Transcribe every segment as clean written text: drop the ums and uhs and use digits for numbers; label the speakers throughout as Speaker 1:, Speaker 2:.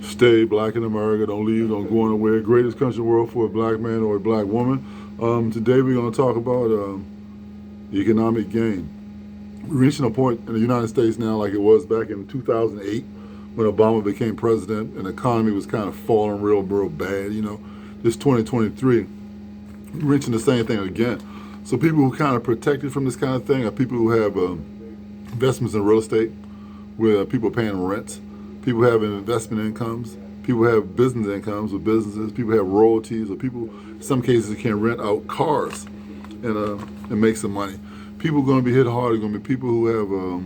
Speaker 1: Stay black in America. Don't leave. Don't go anywhere. Greatest country in the world for a black man or a black woman. Today we're going to talk about economic gain. We're reaching a point in the United States now, like it was back in 2008 when Obama became president, and the economy was kind of falling real bad. This 2023, we're reaching the same thing again. So people who kind of protected from this kind of thing are people who have investments in real estate, where people are paying rents. People have investment incomes. People have business incomes with businesses. People have royalties, or people, in some cases, can rent out cars and make some money. People are going to be hit hard. Are going to be people who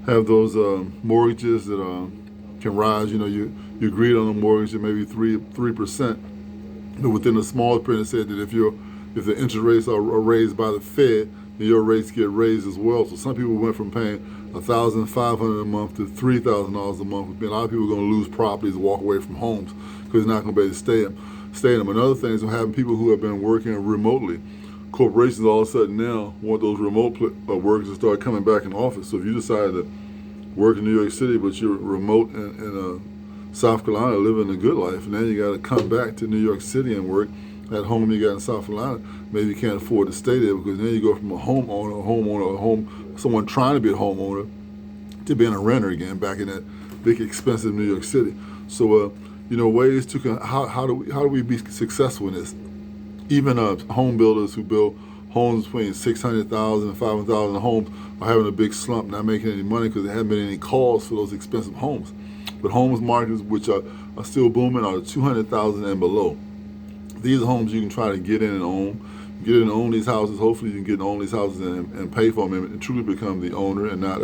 Speaker 1: have those mortgages that can rise. You agreed on a mortgage at maybe 3%, but within a small print it said that if the interest rates are raised by the Fed, then your rates get raised as well. So some people went from paying $1,500 a month to $3,000 a month. A lot of people are going to lose properties and walk away from homes because they're not going to be able to stay in them. Another thing is having people who have been working remotely. Corporations all of a sudden now want those remote workers to start coming back in office. So if you decide to work in New York City, but you're remote in South Carolina, living a good life, and then you got to come back to New York City and work at home you got in South Carolina, maybe you can't afford to stay there, because then you go from someone trying to be a homeowner, to being a renter again, back in that big expensive New York City. So, ways to how do we be successful in this? Even home builders who build homes between $600,000 and $500,000 homes are having a big slump, not making any money because there haven't been any calls for those expensive homes. But homes markets which are still booming are the $200,000 and below. These are homes you can try to get in and own. Get in and own these houses. Hopefully, you can get in and own these houses and pay for them and truly become the owner and not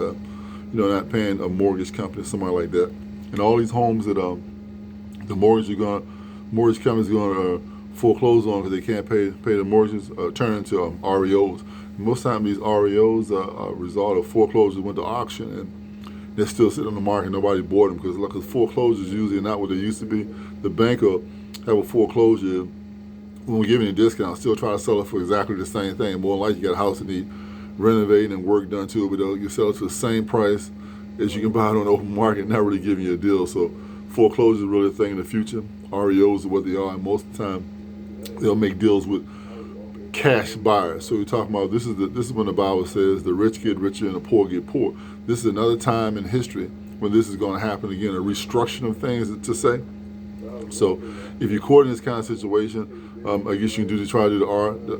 Speaker 1: not paying a mortgage company or somebody like that. And all these homes that the mortgage companies are going to foreclose on because they can't pay the mortgages, turn into REOs. Most time these REOs are a result of foreclosures went to auction and they're still sitting on the market. Nobody bought them because foreclosures usually are not what they used to be. The bank will have a foreclosure. When we give you a discount, still try to sell it for exactly the same thing. More than likely, you got a house that need renovating and work done to it, but you sell it to the same price as you can buy it on the open market, not really giving you a deal. So foreclosure is really a thing in the future. REOs are what they are, and most of the time, they'll make deals with cash buyers. So we're talking about this is when the Bible says the rich get richer and the poor get poor. This is another time in history when this is going to happen again, a restructuring of things to say. So if you're caught in this kind of situation, I guess you can try to do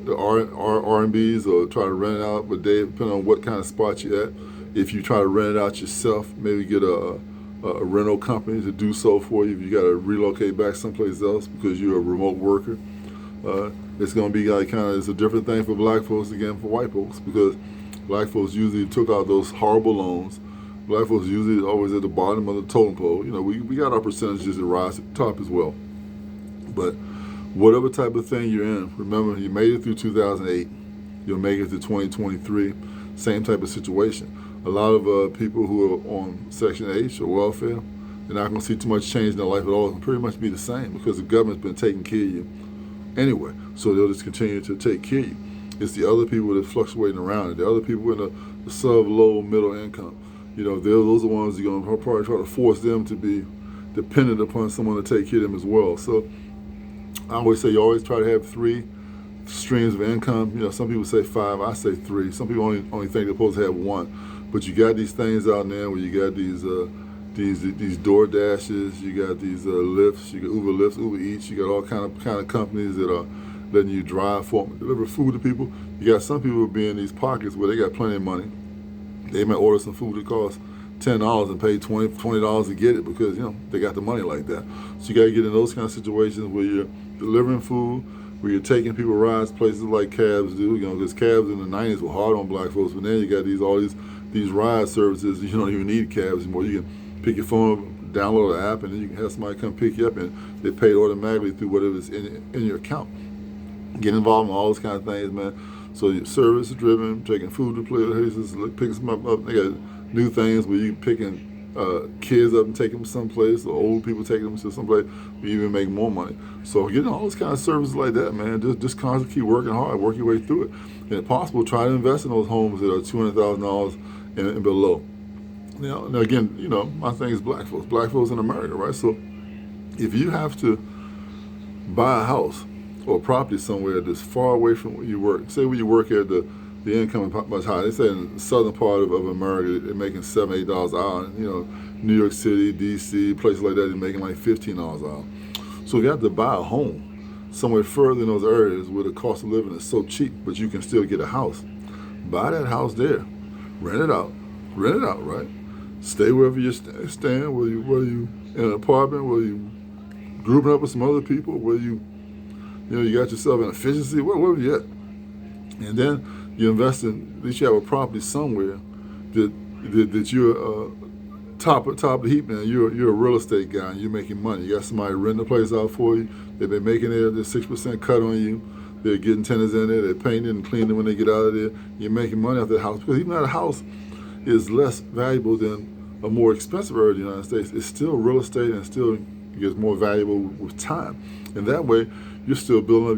Speaker 1: the R&Bs or try to rent it out, but depending on what kind of spot you're at. If you try to rent it out yourself, maybe get a rental company to do so for you. If you got to relocate back someplace else because you're a remote worker, it's going to be it's a different thing for black folks again for white folks, because black folks usually took out those horrible loans. Black folks usually always at the bottom of the totem pole. We got our percentages that rise at the top as well. But whatever type of thing you're in, remember, you made it through 2008. You'll make it to 2023. Same type of situation. A lot of people who are on Section H or welfare, they're not going to see too much change in their life at all. It'll pretty much be the same because the government's been taking care of you anyway. So they'll just continue to take care of you. It's the other people that are fluctuating around it. The other people in the sub-low middle income. Those are the ones you're going to probably try to force them to be dependent upon someone to take care of them as well. So I always say you always try to have 3 streams of income. Some people say 5, I say 3. Some people only think they're supposed to have 1. But you got these things out there where you got these Door Dashes, you got these Lyfts, you got Uber Lyfts, Uber Eats, you got all kind of companies that are letting you drive for them, deliver food to people. You got some people who be in these pockets where they got plenty of money. They might order some food that costs $10 and pay $20 to get it because they got the money like that. So you got to get in those kind of situations where you're delivering food, where you're taking people rides, places like cabs do. Because cabs in the 90s were hard on black folks, but then you got all these ride services. You don't even need cabs anymore. You can pick your phone up, download the app, and then you can have somebody come pick you up, and they pay automatically through whatever's in your account. Get involved in all those kind of things, man. So you're service driven, taking food to places, picking them up. They got new things where you picking kids up and taking them someplace, or old people taking them to someplace where you even make more money. So getting all those kind of services like that, man, just constantly keep working hard, work your way through it. And if possible, try to invest in those homes that are $200,000 and below. Now again, my thing is black folks in America, right? So If you have to buy a house or a property somewhere that's far away from where you work, say where you work at, the income is much higher. They say in the southern part of America, they're making $7, $8 an hour. You know, New York City, D.C., places like that, they're making like $15 an hour. So if you have to buy a home somewhere further in those areas where the cost of living is so cheap, but you can still get a house, buy that house there, rent it out, right? Stay wherever you're staying, whether you in an apartment, whether you grouping up with some other people, whether you got yourself in efficiency, wherever you at. And then you invest in, at least you have a property somewhere that you're top of the heap, man. You're a real estate guy and you're making money. You got somebody renting the place out for you. They've been making their 6% cut on you. They're getting tenants in there. They're painting and cleaning when they get out of there. You're making money off that house, because even though the house is less valuable than a more expensive area of the United States, it's still real estate and still gets more valuable with time. And that way, you're still building up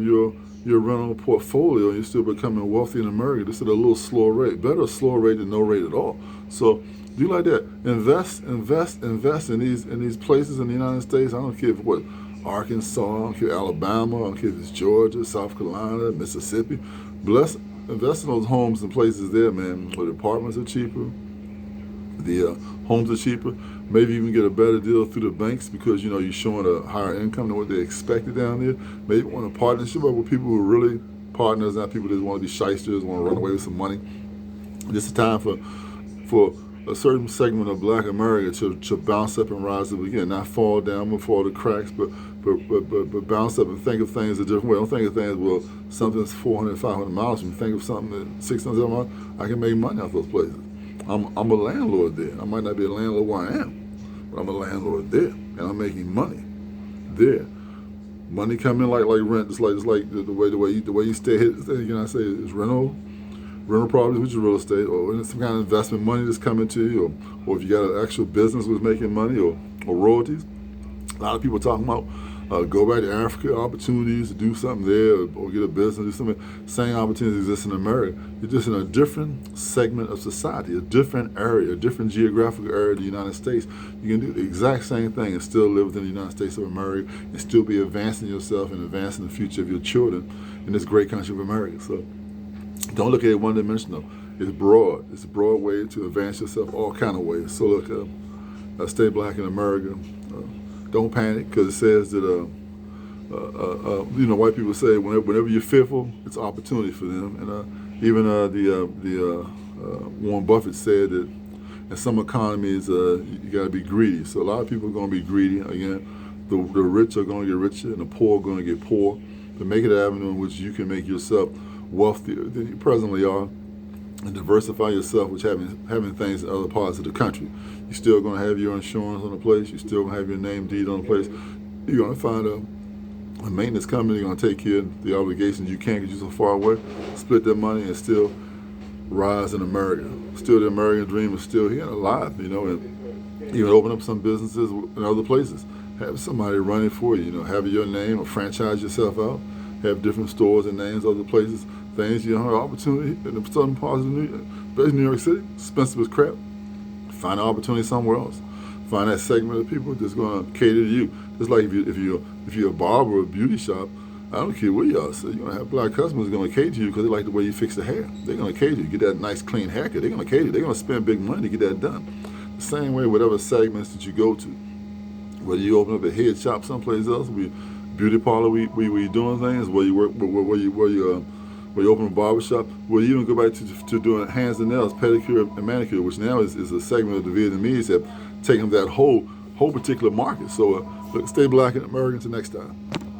Speaker 1: your rental portfolio, and you're still becoming wealthy in America just at a little slower rate. Better a slower rate than no rate at all. So do like that. Invest in these places in the United States. I don't care if what Arkansas, I don't care Alabama, I don't care if it's Georgia, South Carolina, Mississippi. Invest in those homes and places there, man, where the apartments are cheaper, the homes are cheaper. Maybe even get a better deal through the banks because you're showing a higher income than what they expected down there. Maybe want a partnership with people who are really partners, not people that want to be shysters, want to run away with some money. This is time for a certain segment of Black America to bounce up and rise up again, not fall down before the cracks, but bounce up and think of things a different way. Don't think of things, well, something's 400, 500 miles from me. Think of something that's 600 miles. I can make money off those places. I'm a landlord there. I might not be a landlord where I am, but I'm a landlord there, and I'm making money there. Money coming like rent, just like the way you stay here. I say is rental properties, which is real estate, or some kind of investment money that's coming to you, or if you got an actual business that's making money, or royalties. A lot of people talking about go back to Africa, opportunities to do something there, or get a business, do something. Same opportunities exist in America. You're just in a different segment of society, a different area, a different geographical area of the United States. You can do the exact same thing and still live within the United States of America and still be advancing yourself and advancing the future of your children in this great country of America. So don't look at it one-dimensional. It's broad. It's a broad way to advance yourself all kind of ways. So look, stay Black in America. Don't panic, because it says that white people say whenever you're fearful, it's opportunity for them. And even Warren Buffett said that in some economies you got to be greedy. So a lot of people are going to be greedy. Again, the rich are going to get richer and the poor are going to get poor. But make it an avenue in which you can make yourself wealthier than you presently are, and diversify yourself with having things in other parts of the country. You're still going to have your insurance on the place. You're still going to have your name deed on the place. You're going to find a maintenance company going to take care of the obligations you can't because you're so far away. Split that money and still rise in America. Still, the American dream is still here and alive, and even open up some businesses in other places. Have somebody running for you, have your name or franchise yourself out. Have different stores and names other places. Things you have opportunity in the southern parts of New York City, expensive as crap. Find an opportunity somewhere else. Find that segment of people that's going to cater to you. Just like if you're a barber or a beauty shop, I don't care where you are. So you're going to have Black customers going to cater to you because they like the way you fix the hair. They're going to cater you. Get that nice clean haircut. They're going to cater you. They're going to spend big money to get that done. The same way, whatever segments that you go to, whether you open up a head shop someplace else, beauty parlor, where you doing things, where you work, where you open a barbershop, where you even go back to doing hands and nails, pedicure and manicure, which now is a segment of the Vietnamese that taking that whole particular market. So look, stay Black in America until next time.